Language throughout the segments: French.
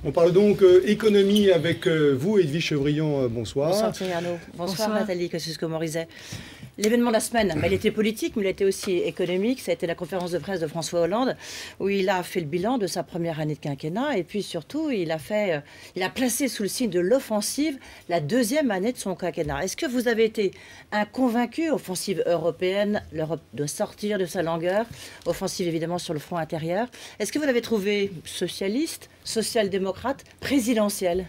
On parle donc économie avec vous, Edwige Chevrillon, bonsoir. Bonsoir Thierry Arnaud. Bonsoir Nathalie Kosciusko-Morizet. L'événement de la semaine, il était politique, mais il était aussi économique. Ça a été la conférence de presse de François Hollande, où il a fait le bilan de sa première année de quinquennat. Et puis surtout, il a placé sous le signe de l'offensive la deuxième année de son quinquennat. Est-ce que vous avez été convaincu, offensive européenne, l'Europe doit sortir de sa langueur, offensive évidemment sur le front intérieur. Est-ce que vous l'avez trouvé socialiste, social-démocrate, présidentiel?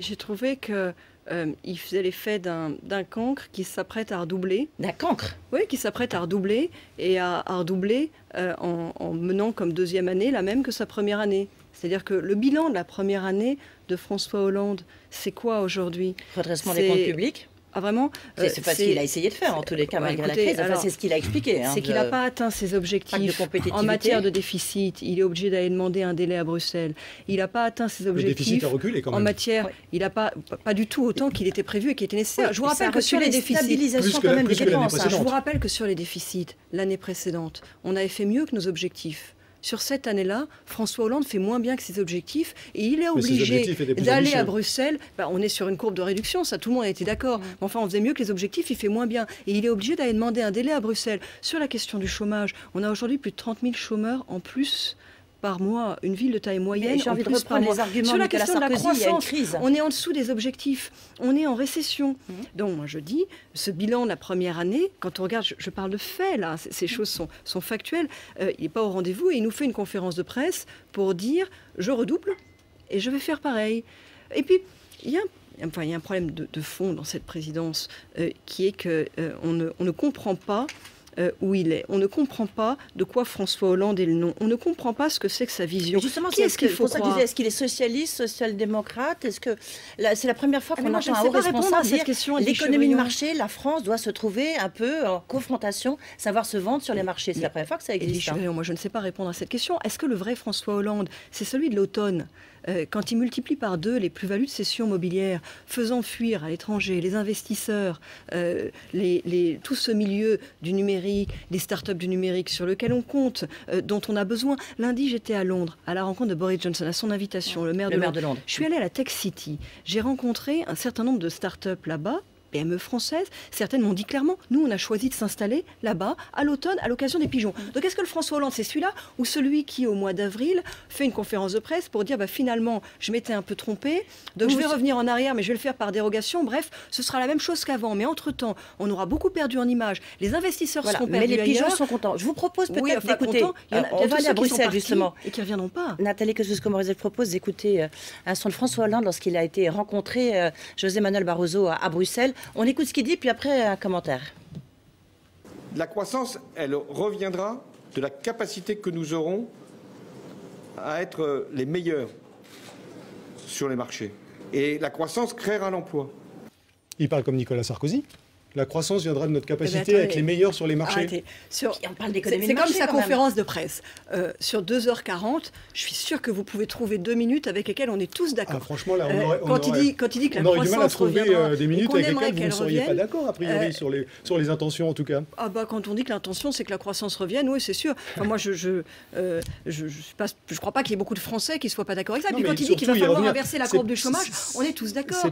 J'ai trouvé que il faisait l'effet d'un cancre qui s'apprête à redoubler. D'un cancre? Oui, qui s'apprête à redoubler, et à redoubler en menant comme deuxième année la même que sa première année. C'est-à-dire que le bilan de la première année de François Hollande, c'est quoi aujourd'hui? Redressement des comptes publics? Ah, vraiment? C'est pas ce qu'il a essayé de faire, en tous les cas, malgré la crise. Enfin, c'est ce qu'il a expliqué. C'est qu'il n'a pas atteint ses objectifs en matière de déficit. Il est obligé d'aller demander un délai à Bruxelles. Il n'a pas atteint ses objectifs. Le déficit a reculé quand même. En matière, il n'a pas du tout autant qu'il était prévu et qui était nécessaire. Je vous rappelle que sur les déficits, je vous rappelle que sur les déficits, l'année précédente, on avait fait mieux que nos objectifs. Sur cette année-là, François Hollande fait moins bien que ses objectifs et il est obligé d'aller à Bruxelles. On est sur une courbe de réduction, ça tout le monde a été d'accord. Mais enfin, on faisait mieux que les objectifs, il fait moins bien. Et il est obligé d'aller demander un délai à Bruxelles. Sur la question du chômage, on a aujourd'hui plus de 30 000 chômeurs en plus par mois, une ville de taille moyenne. J'ai envie de reprendre les arguments sur la question de la croissance, crise. On est en dessous des objectifs, on est en récession. Donc moi je dis, ce bilan de la première année, quand on regarde, je parle de faits là, ces choses sont factuelles, il n'est pas au rendez-vous et il nous fait une conférence de presse pour dire je redouble et je vais faire pareil. Et puis il y a un problème de fond dans cette présidence qui est qu'on ne comprend pas où il est. On ne comprend pas de quoi François Hollande est le nom. On ne comprend pas ce que c'est que sa vision. Justement, est-ce qu'il faut croire? Est-ce qu'il est socialiste, social-démocrate? Est-ce que c'est la première fois qu'on entend un haut responsable dire l'économie de marché, la France doit se trouver un peu en confrontation, savoir se vendre sur les marchés? C'est la première fois que ça existe. Moi, je ne sais pas répondre à cette question. Est-ce que le vrai François Hollande, c'est celui de l'automne, quand il multiplie par 2 les plus-values de cession mobilière, faisant fuir à l'étranger les investisseurs, tout ce milieu du numérique, des startups du numérique sur lequel on compte, dont on a besoin. Lundi, j'étais à Londres, à la rencontre de Boris Johnson, à son invitation, le maire de Londres. Je suis allée à la Tech City. J'ai rencontré un certain nombre de startups là-bas, PME françaises. Certaines m'ont dit clairement, nous, on a choisi de s'installer là-bas, à l'automne, à l'occasion des pigeons. Donc, est-ce que le François Hollande, c'est celui-là, ou celui qui, au mois d'avril, fait une conférence de presse pour dire, finalement, je m'étais un peu trompé, donc je vais revenir en arrière, mais je vais le faire par dérogation. Bref, ce sera la même chose qu'avant. Mais entre-temps, on aura beaucoup perdu en images. Les investisseurs seront perdus ailleurs. Mais les pigeons sont contents. Je vous propose peut-être d'écouter. On va aller à Bruxelles, justement. Et qui ne reviendront pas. Nathalie Kosciusko-Morizet propose d'écouter un son de François Hollande lorsqu'il a été rencontré José Manuel Barroso à Bruxelles. On écoute ce qu'il dit, puis après, un commentaire. La croissance, elle reviendra de la capacité que nous aurons à être les meilleurs sur les marchés. Et la croissance créera l'emploi. Il parle comme Nicolas Sarkozy. La croissance viendra de notre capacité à être les meilleurs sur les marchés. On parle d'économie de marché. C'est comme sa conférence de presse. Sur 2h40, je suis sûre que vous pouvez trouver 2 minutes avec lesquelles on est tous d'accord. Franchement, là, quand il dit que la on aurait du mal à croissance trouver des minutes avec lesquelles vous ne seriez pas d'accord, a priori, sur les intentions en tout cas. Quand on dit que l'intention, c'est que la croissance revienne, oui, c'est sûr. Moi, je crois pas qu'il y ait beaucoup de Français qui ne soient pas d'accord avec ça. Et puis quand il dit qu'il va falloir inverser la courbe du chômage, on est tous d'accord.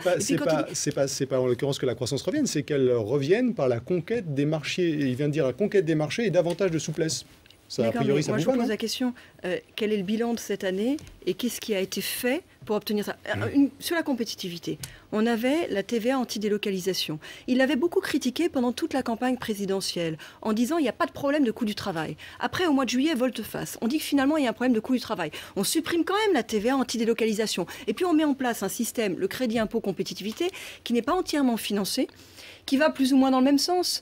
C'est pas en l'occurrence que la croissance revienne, c'est qu'elle reviennent par la conquête des marchés. Il vient de dire la conquête des marchés et davantage de souplesse. Ça, a priori, ça moi, vous je vous pose la question, quel est le bilan de cette année et qu'est-ce qui a été fait pour obtenir ça? Sur la compétitivité, on avait la TVA anti-délocalisation. Il l'avait beaucoup critiqué pendant toute la campagne présidentielle en disant il n'y a pas de problème de coût du travail. Après, au mois de juillet, volte-face. On dit que finalement, il y a un problème de coût du travail. On supprime quand même la TVA anti-délocalisation. Et puis, on met en place un système, le crédit impôt compétitivité, qui n'est pas entièrement financé, qui va plus ou moins dans le même sens,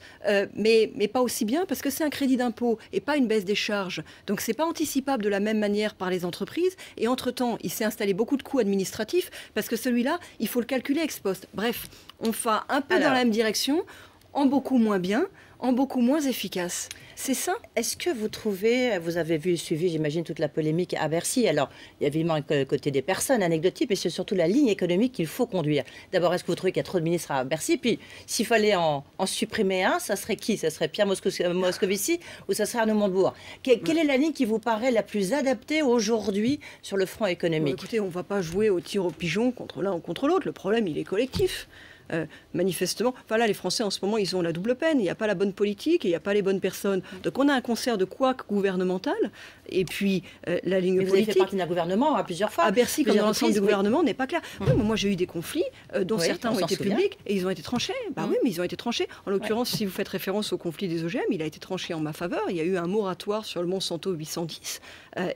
mais pas aussi bien, parce que c'est un crédit d'impôt et pas une baisse des charges. Donc, ce n'est pas anticipable de la même manière par les entreprises. Et entre-temps, il s'est installé beaucoup de coûts administratifs, parce que celui-là, il faut le calculer ex post. Bref, on va un peu dans la même direction, en beaucoup moins bien, en beaucoup moins efficace. C'est ça. Est-ce que vous trouvez, vous avez suivi, j'imagine, toute la polémique à Bercy. Alors, il y a évidemment le côté des personnes anecdotiques, mais c'est surtout la ligne économique qu'il faut conduire. D'abord, est-ce que vous trouvez qu'il y a trop de ministres à Bercy? Puis, s'il fallait en supprimer un, ça serait qui? Ça serait Pierre Moscovici ou ça serait Arnaud Montebourg? Quelle est la ligne qui vous paraît la plus adaptée aujourd'hui sur le front économique? Écoutez, on ne va pas jouer au tir au pigeon contre l'un ou contre l'autre. Le problème, il est collectif. Manifestement, enfin là, les Français en ce moment, ils ont la double peine. Il n'y a pas la bonne politique et il n'y a pas les bonnes personnes. Donc on a un concert de couac gouvernemental et puis la ligne politique. Vous avez fait partie d'un gouvernement à plusieurs fois. À Bercy, comme dans l'ensemble du gouvernement, n'est pas clair. Oui, mais moi, j'ai eu des conflits dont certains ont été publics et ils ont été tranchés. Oui, mais ils ont été tranchés. En l'occurrence, si vous faites référence au conflit des OGM, il a été tranché en ma faveur. Il y a eu un moratoire sur le Monsanto 810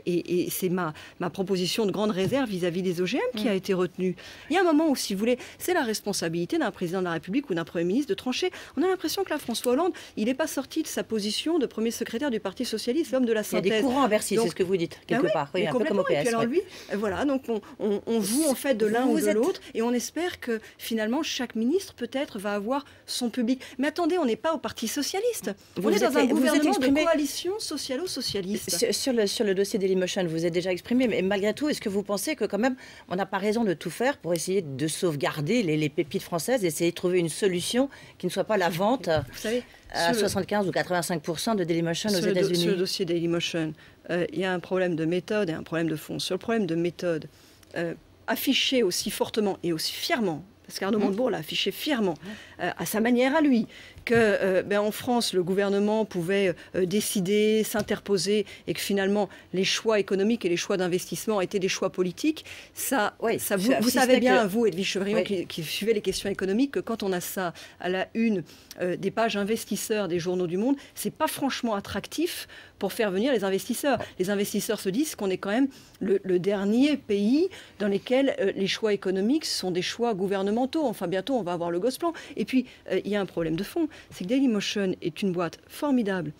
et c'est ma proposition de grande réserve vis-à-vis des OGM qui a été retenue. Il y a un moment où, si vous voulez, c'est la responsabilité d'un président de la République ou d'un Premier ministre de trancher. On a l'impression que là, François Hollande, il n'est pas sorti de sa position de premier secrétaire du Parti Socialiste, l'homme de la synthèse. Il y a des courants à Bercy, c'est ce que vous dites, quelque part. Oui, un peu comme au PS. Et puis alors lui, voilà, donc on joue en fait de l'un ou de l'autre, et on espère que finalement chaque ministre peut-être va avoir son public. Mais attendez, on n'est pas au Parti Socialiste. On est dans un gouvernement de coalition socialo-socialiste. Sur le dossier Dailymotion, vous êtes déjà exprimé, mais malgré tout, est-ce que vous pensez que quand même, on n'a pas raison de tout faire pour essayer de sauvegarder les pépites françaises, essayer de trouver une solution qui ne soit pas la vente à 75 ou 85% de Dailymotion aux États-Unis? Sur le dossier Dailymotion, il y a un problème de méthode et un problème de fond. Sur le problème de méthode, affiché aussi fortement et aussi fièrement, parce qu'Arnaud Montebourg l'a affiché fièrement, à sa manière à lui, qu'en France, le gouvernement pouvait décider, s'interposer, et que finalement, les choix économiques et les choix d'investissement étaient des choix politiques. Vous savez bien, vous, Edwige Chevrillon, qui suivez les questions économiques, que quand on a ça à la une des pages investisseurs des journaux du monde, c'est pas franchement attractif pour faire venir les investisseurs. Les investisseurs se disent qu'on est quand même le dernier pays dans lequel les choix économiques sont des choix gouvernementaux. Enfin, bientôt, on va avoir le Gosplan. Et puis, il y a un problème de fond, c'est que Dailymotion est une boîte formidable,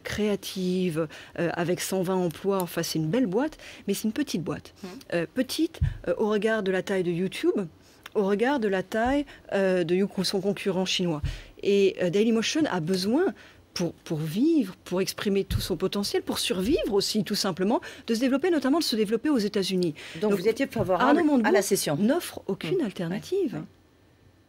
créative, avec 120 emplois. Enfin, c'est une belle boîte, mais c'est une petite boîte. Petite au regard de la taille de YouTube, au regard de la taille de son concurrent chinois. Et Dailymotion a besoin, pour vivre, pour exprimer tout son potentiel, pour survivre aussi, tout simplement, de se développer, notamment de se développer aux États-Unis. Donc vous étiez favorable à la cession? N'offre aucune alternative.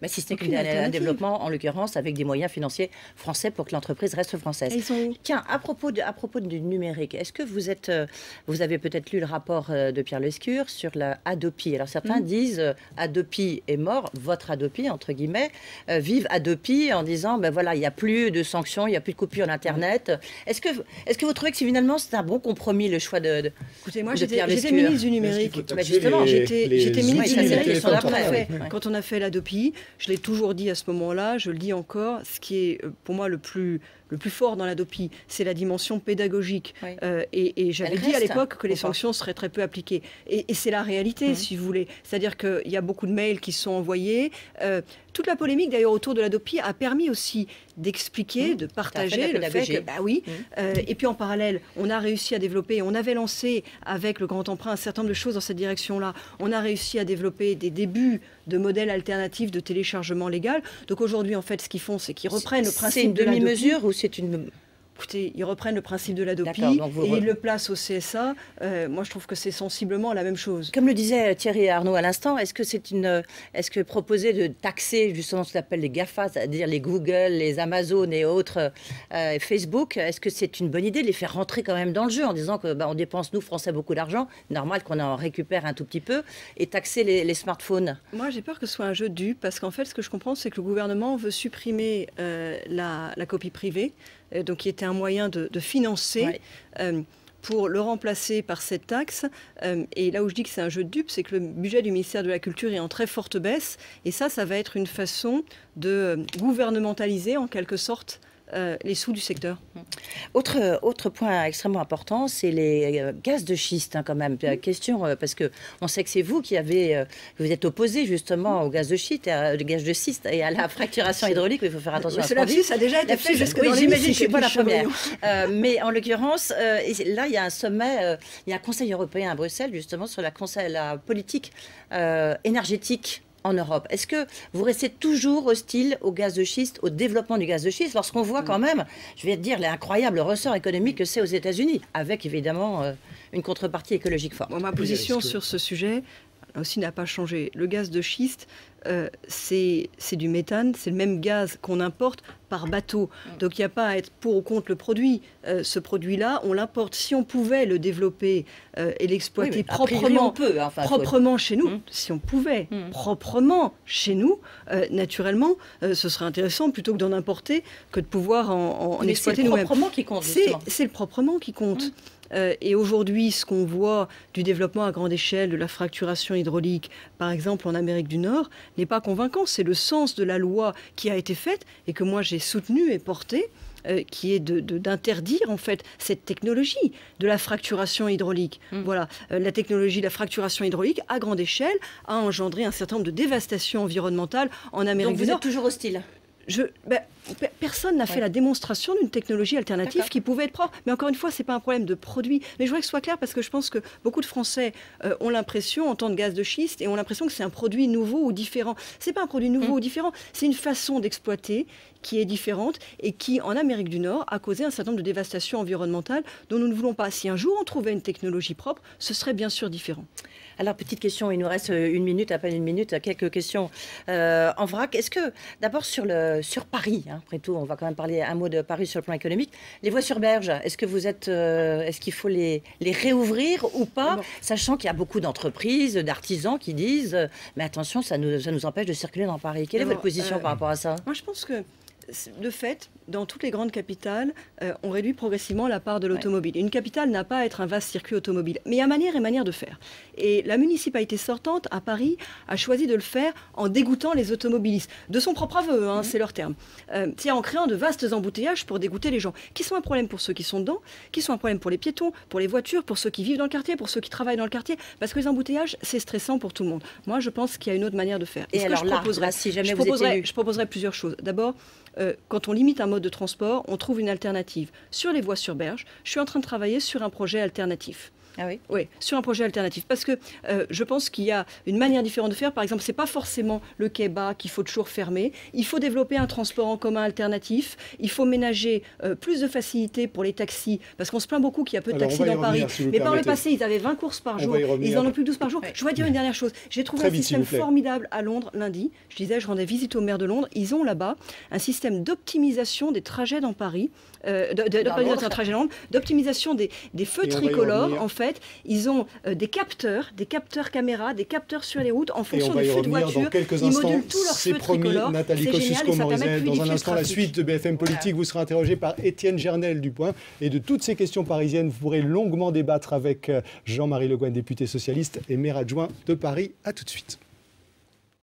Mais si ce n'est qu'un développement, en l'occurrence, avec des moyens financiers français pour que l'entreprise reste française. Tiens, à propos du numérique, est-ce que vous avez peut-être lu le rapport de Pierre Lescure sur la Hadopi? Alors certains disent Hadopi est mort, votre Hadopi, entre guillemets, vive Hadopi en disant, ben voilà, il n'y a plus de sanctions, il n'y a plus de coupures d'Internet. Est-ce que vous trouvez que finalement c'est un bon compromis, le choix de Écoutez, moi j'étais ministre du numérique. Justement, j'étais ministre du numérique quand on a fait l'Hadopi. Je l'ai toujours dit à ce moment-là, je le dis encore, ce qui est pour moi le plus fort dans l'Hadopi, c'est la dimension pédagogique. Et j'avais dit à l'époque que les sanctions seraient très peu appliquées. Et c'est la réalité, si vous voulez. C'est-à-dire qu'il y a beaucoup de mails qui sont envoyés. Toute la polémique, d'ailleurs, autour de l'Hadopi a permis aussi d'expliquer, de partager le fait que, et puis en parallèle, on a réussi à développer, on avait lancé avec le Grand Emprunt un certain nombre de choses dans cette direction-là. On a réussi à développer des débuts de modèles alternatifs de téléchargement légal. Donc aujourd'hui, en fait, ce qu'ils font, c'est qu'ils reprennent le principe de l'Hadopi. C'est une demi-mesure ou c'est une... Écoutez, ils reprennent le principe de l'Hadopi et ils le placent au CSA. Moi, je trouve que c'est sensiblement la même chose. Comme le disait Thierry Arnaud à l'instant, est-ce que proposer de taxer justement ce qu'on appelle les GAFA, c'est-à-dire les Google, les Amazon et autres, Facebook, est-ce que c'est une bonne idée de les faire rentrer quand même dans le jeu en disant que on dépense, nous, Français, beaucoup d'argent, normal qu'on en récupère un tout petit peu, et taxer les smartphones? Moi, j'ai peur que ce soit un jeu de dupes, parce qu'en fait, ce que je comprends, c'est que le gouvernement veut supprimer la copie privée, donc qui était un moyen de financer, pour le remplacer par cette taxe. Et là où je dis que c'est un jeu de dupes, c'est que le budget du ministère de la Culture est en très forte baisse. Et ça va être une façon de gouvernementaliser, en quelque sorte, les sous du secteur. Autre point extrêmement important, c'est les gaz de schiste, quand même. Question, parce qu'on sait que c'est vous qui vous êtes opposé justement au gaz de schiste, et à la fracturation hydraulique, mais il faut faire attention à ce qu'on dit. Ça a déjà été fait jusque dans j'imagine, je ne suis pas la première. Mais en l'occurrence, là, il y a un sommet, il y a un Conseil européen à Bruxelles, justement, sur la politique énergétique en Europe. Est-ce que vous restez toujours hostile au gaz de schiste, au développement du gaz de schiste, lorsqu'on voit quand même, je vais te dire, l'incroyable ressort économique que c'est aux États-Unis, avec évidemment une contrepartie écologique forte? Ma position sur ce sujet aussi n'a pas changé. Le gaz de schiste, c'est du méthane, c'est le même gaz qu'on importe par bateau. Donc il n'y a pas à être pour ou contre le produit. Ce produit-là, on l'importe. Si on pouvait le développer et l'exploiter proprement chez nous, si on pouvait proprement chez nous, naturellement, ce serait intéressant plutôt que d'en importer que de pouvoir en exploiter nous-mêmes. C'est le proprement qui compte. C'est le proprement qui compte. Et aujourd'hui, ce qu'on voit du développement à grande échelle de la fracturation hydraulique, par exemple en Amérique du Nord, n'est pas convaincant. C'est le sens de la loi qui a été faite et que moi j'ai soutenue et portée, qui est d'interdire en fait cette technologie de la fracturation hydraulique. Voilà, la technologie de la fracturation hydraulique à grande échelle a engendré un certain nombre de dévastations environnementales en Amérique du Nord. Donc vous êtes toujours hostile? Personne n'a fait la démonstration d'une technologie alternative qui pouvait être propre. Mais encore une fois, ce n'est pas un problème de produit. Mais je voudrais que ce soit clair parce que je pense que beaucoup de Français ont l'impression, entendent gaz de schiste, et ont l'impression que c'est un produit nouveau ou différent. Ce n'est pas un produit nouveau ou différent, c'est une façon d'exploiter qui est différente et qui, en Amérique du Nord, a causé un certain nombre de dévastations environnementales dont nous ne voulons pas. Si un jour on trouvait une technologie propre, ce serait bien sûr différent. Alors, petite question, il nous reste une minute, à peine une minute, quelques questions en vrac. Est-ce que, d'abord sur Paris, après tout, on va quand même parler un mot de Paris sur le plan économique, les voies sur berge, est-ce qu'il faut les réouvrir ou pas, sachant qu'il y a beaucoup d'entreprises, d'artisans qui disent mais attention, ça nous empêche de circuler dans Paris. Quelle est votre position par rapport à ça? Moi, je pense que de fait, dans toutes les grandes capitales, on réduit progressivement la part de l'automobile. Une capitale n'a pas à être un vaste circuit automobile. Mais il y a manière et manière de faire. Et la municipalité sortante, à Paris, a choisi de le faire en dégoûtant les automobilistes. De son propre aveu, c'est leur terme. C'est-à-dire en créant de vastes embouteillages pour dégoûter les gens. Qui sont un problème pour ceux qui sont dedans, qui sont un problème pour les piétons, pour les voitures, pour ceux qui vivent dans le quartier, pour ceux qui travaillent dans le quartier. Parce que les embouteillages, c'est stressant pour tout le monde. Moi, je pense qu'il y a une autre manière de faire. Et alors je proposerais plusieurs choses. D'abord, quand on limite un mode de transport, on trouve une alternative. Sur les voies sur berge, je suis en train de travailler sur un projet alternatif. Ah oui? Oui, sur un projet alternatif. Parce que je pense qu'il y a une manière différente de faire. Par exemple, ce n'est pas forcément le quai bas qu'il faut toujours fermer. Il faut développer un transport en commun alternatif. Il faut ménager plus de facilité pour les taxis. Parce qu'on se plaint beaucoup qu'il y a peu de taxis dans Paris. Mais par le passé, ils avaient 20 courses par jour. Ils en ont plus 12 par jour. Je voudrais dire une dernière chose. J'ai trouvé un système formidable à Londres lundi. Je rendais visite au maire de Londres. Ils ont là-bas un système d'optimisation des trajets dans Paris. D'optimisation des feux tricolores, en fait. Ils ont des capteurs caméras, des capteurs sur les routes en fonction des feux de voiture. Ils modulent tous leurs feux tricolores. Nathalie Kosciusko-Morizet, dans un instant, la suite de BFM Politique, vous serez interrogée par Étienne Gernel du Point. Et de toutes ces questions parisiennes, vous pourrez longuement débattre avec Jean-Marie Le Guen, député socialiste et maire adjoint de Paris. À tout de suite.